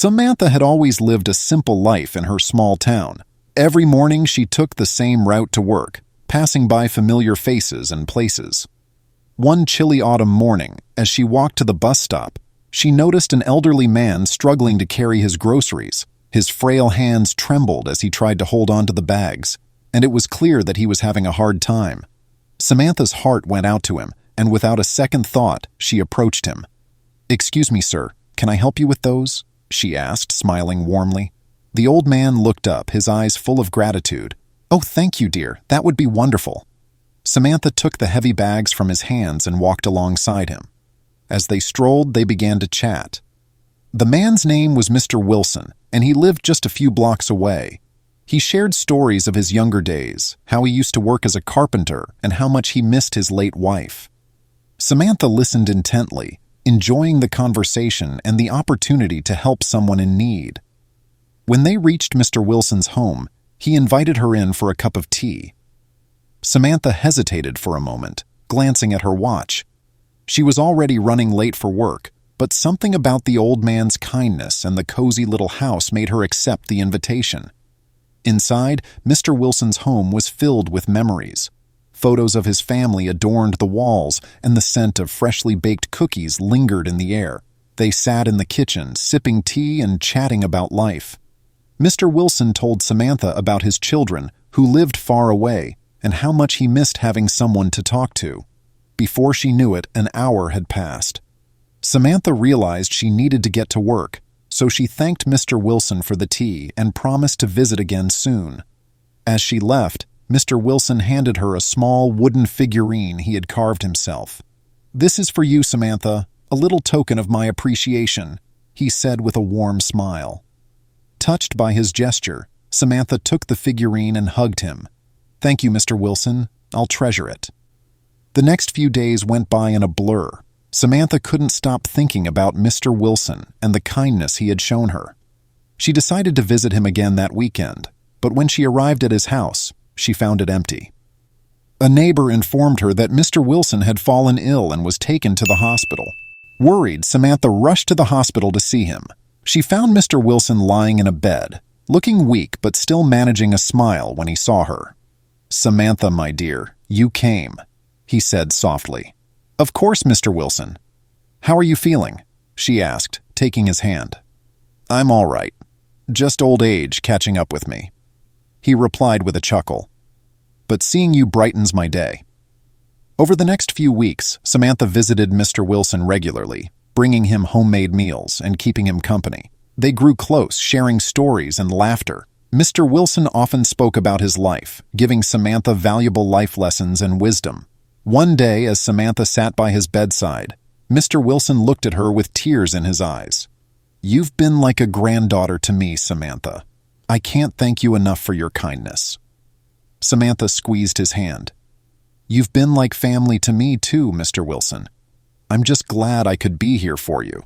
Samantha had always lived a simple life in her small town. Every morning she took the same route to work, passing by familiar faces and places. One chilly autumn morning, as she walked to the bus stop, she noticed an elderly man struggling to carry his groceries. His frail hands trembled as he tried to hold on to the bags, and it was clear that he was having a hard time. Samantha's heart went out to him, and without a second thought, she approached him. "Excuse me, sir, can I help you with those?" she asked, smiling warmly. The old man looked up, his eyes full of gratitude. "Oh, thank you, dear. That would be wonderful." Samantha took the heavy bags from his hands and walked alongside him. As they strolled, they began to chat. The man's name was Mr. Wilson, and he lived just a few blocks away. He shared stories of his younger days, how he used to work as a carpenter, and how much he missed his late wife. Samantha listened intently, enjoying the conversation and the opportunity to help someone in need. When they reached Mr. Wilson's home, he invited her in for a cup of tea. Samantha hesitated for a moment, glancing at her watch. She was already running late for work, but something about the old man's kindness and the cozy little house made her accept the invitation. Inside, Mr. Wilson's home was filled with memories. Photos of his family adorned the walls, and the scent of freshly baked cookies lingered in the air. They sat in the kitchen, sipping tea and chatting about life. Mr. Wilson told Samantha about his children, who lived far away, and how much he missed having someone to talk to. Before she knew it, an hour had passed. Samantha realized she needed to get to work, so she thanked Mr. Wilson for the tea and promised to visit again soon. As she left, Mr. Wilson handed her a small wooden figurine he had carved himself. "This is for you, Samantha, a little token of my appreciation," he said with a warm smile. Touched by his gesture, Samantha took the figurine and hugged him. "Thank you, Mr. Wilson. I'll treasure it." The next few days went by in a blur. Samantha couldn't stop thinking about Mr. Wilson and the kindness he had shown her. She decided to visit him again that weekend, but when she arrived at his house, she found it empty. A neighbor informed her that Mr. Wilson had fallen ill and was taken to the hospital. Worried, Samantha rushed to the hospital to see him. She found Mr. Wilson lying in a bed, looking weak but still managing a smile when he saw her. "Samantha, my dear, you came," he said softly. "Of course, Mr. Wilson. How are you feeling?" she asked, taking his hand. "I'm all right. Just old age catching up with me," he replied with a chuckle. "But seeing you brightens my day." Over the next few weeks, Samantha visited Mr. Wilson regularly, bringing him homemade meals and keeping him company. They grew close, sharing stories and laughter. Mr. Wilson often spoke about his life, giving Samantha valuable life lessons and wisdom. One day, as Samantha sat by his bedside, Mr. Wilson looked at her with tears in his eyes. "You've been like a granddaughter to me, Samantha. I can't thank you enough for your kindness." Samantha squeezed his hand. "You've been like family to me too, Mr. Wilson. I'm just glad I could be here for you."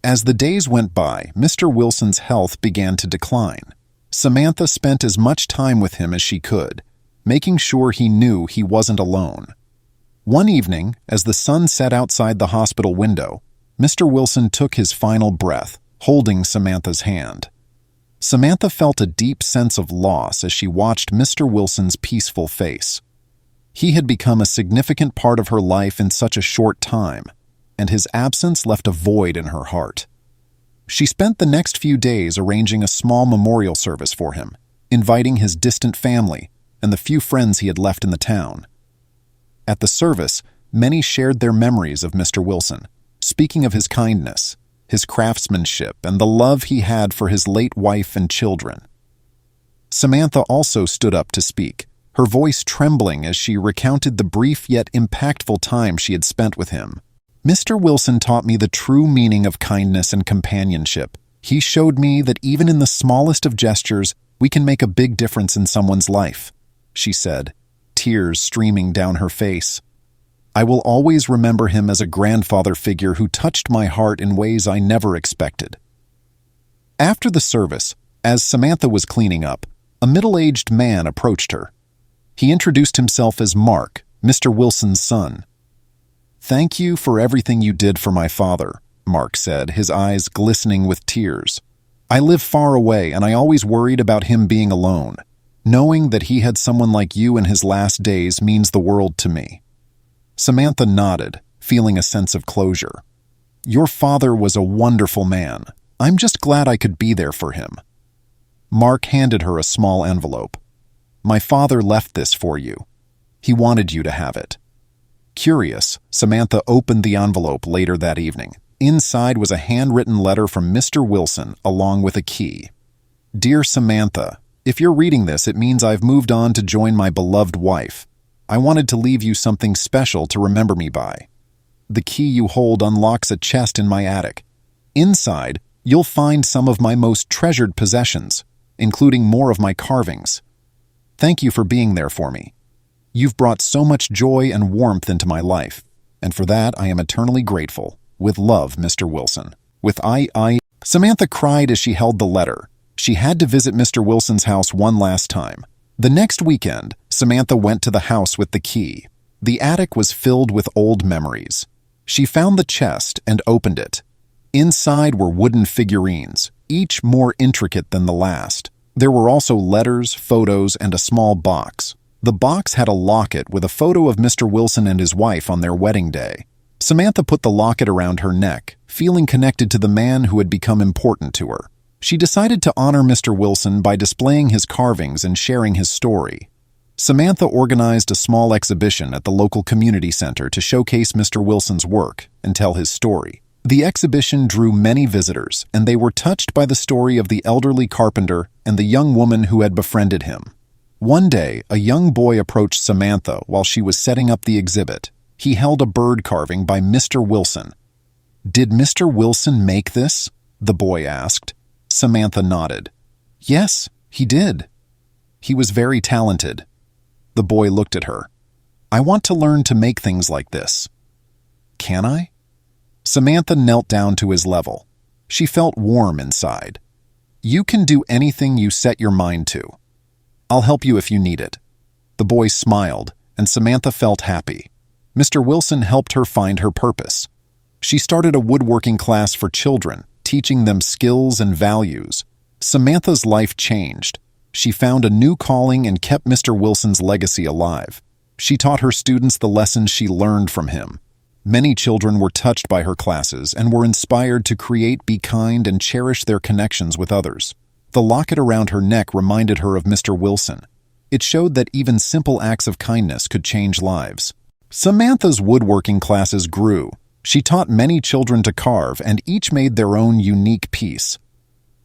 As the days went by, Mr. Wilson's health began to decline. Samantha spent as much time with him as she could, making sure he knew he wasn't alone. One evening, as the sun set outside the hospital window, Mr. Wilson took his final breath, holding Samantha's hand. Samantha felt a deep sense of loss as she watched Mr. Wilson's peaceful face. He had become a significant part of her life in such a short time, and his absence left a void in her heart. She spent the next few days arranging a small memorial service for him, inviting his distant family and the few friends he had left in the town. At the service, many shared their memories of Mr. Wilson, speaking of his kindness, his craftsmanship, and the love he had for his late wife and children. Samantha also stood up to speak, her voice trembling as she recounted the brief yet impactful time she had spent with him. "Mr. Wilson taught me the true meaning of kindness and companionship. He showed me that even in the smallest of gestures, we can make a big difference in someone's life," she said, tears streaming down her face. "I will always remember him as a grandfather figure who touched my heart in ways I never expected." After the service, as Samantha was cleaning up, a middle-aged man approached her. He introduced himself as Mark, Mr. Wilson's son. "Thank you for everything you did for my father. Mark said, his eyes glistening with tears. "I live far away, and I always worried about him being alone. Knowing that he had someone like you in his last days means the world to me." Samantha nodded, feeling a sense of closure. "Your father was a wonderful man. I'm just glad I could be there for him." Mark handed her a small envelope. "My father left this for you. He wanted you to have it." Curious, Samantha opened the envelope later that evening. Inside was a handwritten letter from Mr. Wilson, along with a key. "Dear Samantha, if you're reading this, it means I've moved on to join my beloved wife. I wanted to leave you something special to remember me by. The key you hold unlocks a chest in my attic. Inside, you'll find some of my most treasured possessions, including more of my carvings. Thank you for being there for me. You've brought so much joy and warmth into my life, and for that I am eternally grateful. With love, Mr. Wilson." Samantha cried as she held the letter. She had to visit Mr. Wilson's house one last time. The next weekend, Samantha went to the house with the key. The attic was filled with old memories. She found the chest and opened it. Inside were wooden figurines, each more intricate than the last. There were also letters, photos, and a small box. The box had a locket with a photo of Mr. Wilson and his wife on their wedding day. Samantha put the locket around her neck, feeling connected to the man who had become important to her. She decided to honor Mr. Wilson by displaying his carvings and sharing his story. Samantha organized a small exhibition at the local community center to showcase Mr. Wilson's work and tell his story. The exhibition drew many visitors, and they were touched by the story of the elderly carpenter and the young woman who had befriended him. One day, a young boy approached Samantha while she was setting up the exhibit. He held a bird carving by Mr. Wilson. "Did Mr. Wilson make this?" the boy asked. Samantha nodded. "Yes, he did. He was very talented." The boy looked at her. "I want to learn to make things like this." "Can I?" Samantha knelt down to his level. She felt warm inside. "You can do anything you set your mind to. I'll help you if you need it." The boy smiled, and Samantha felt happy. Mr. Wilson helped her find her purpose. She started a woodworking class for children, teaching them skills and values. Samantha's life changed. She found a new calling and kept Mr. Wilson's legacy alive. She taught her students the lessons she learned from him. Many children were touched by her classes and were inspired to create, be kind, and cherish their connections with others. The locket around her neck reminded her of Mr. Wilson. It showed that even simple acts of kindness could change lives. Samantha's woodworking classes grew. She taught many children to carve, and each made their own unique piece.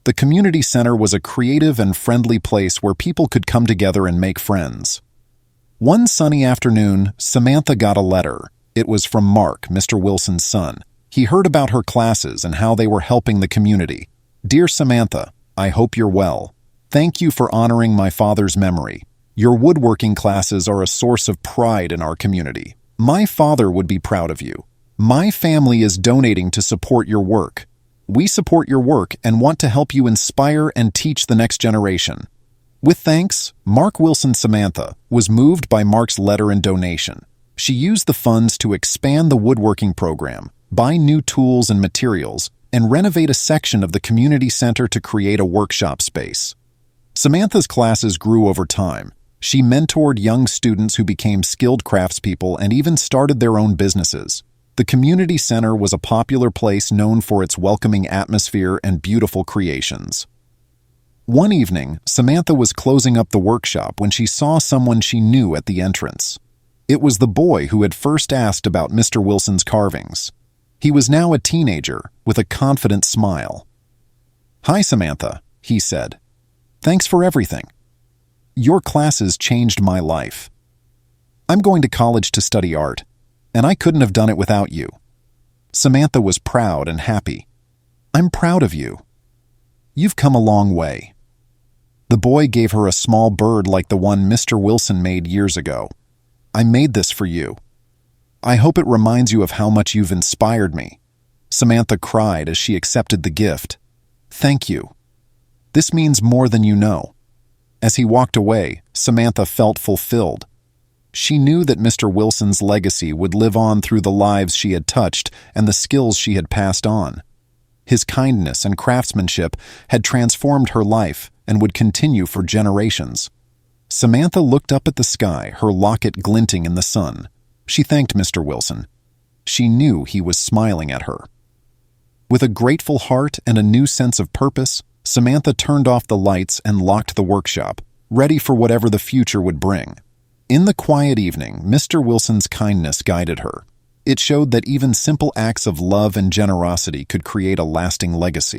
The community center was a creative and friendly place where people could come together and make friends. One sunny afternoon, Samantha got a letter. It was from Mark, Mr. Wilson's son. He heard about her classes and how they were helping the community. "Dear Samantha, I hope you're well. Thank you for honoring my father's memory. Your woodworking classes are a source of pride in our community. My father would be proud of you. My family is donating to support your work. We support your work and want to help you inspire and teach the next generation. With thanks, Mark Wilson." Samantha was moved by Mark's letter and donation. She used the funds to expand the woodworking program, buy new tools and materials, and renovate a section of the community center to create a workshop space. Samantha's classes grew over time. She mentored young students who became skilled craftspeople and even started their own businesses. The community center was a popular place known for its welcoming atmosphere and beautiful creations. One evening, Samantha was closing up the workshop when she saw someone she knew at the entrance. It was the boy who had first asked about Mr. Wilson's carvings. He was now a teenager with a confident smile. "Hi, Samantha," he said. "Thanks for everything. Your classes changed my life. I'm going to college to study art, and I couldn't have done it without you." Samantha was proud and happy. "I'm proud of you. You've come a long way." The boy gave her a small bird like the one Mr. Wilson made years ago. "I made this for you. I hope it reminds you of how much you've inspired me." Samantha cried as she accepted the gift. "Thank you. This means more than you know." As he walked away, Samantha felt fulfilled. She knew that Mr. Wilson's legacy would live on through the lives she had touched and the skills she had passed on. His kindness and craftsmanship had transformed her life and would continue for generations. Samantha looked up at the sky, her locket glinting in the sun. She thanked Mr. Wilson. She knew he was smiling at her. With a grateful heart and a new sense of purpose, Samantha turned off the lights and locked the workshop, ready for whatever the future would bring. In the quiet evening, Mr. Wilson's kindness guided her. It showed that even simple acts of love and generosity could create a lasting legacy.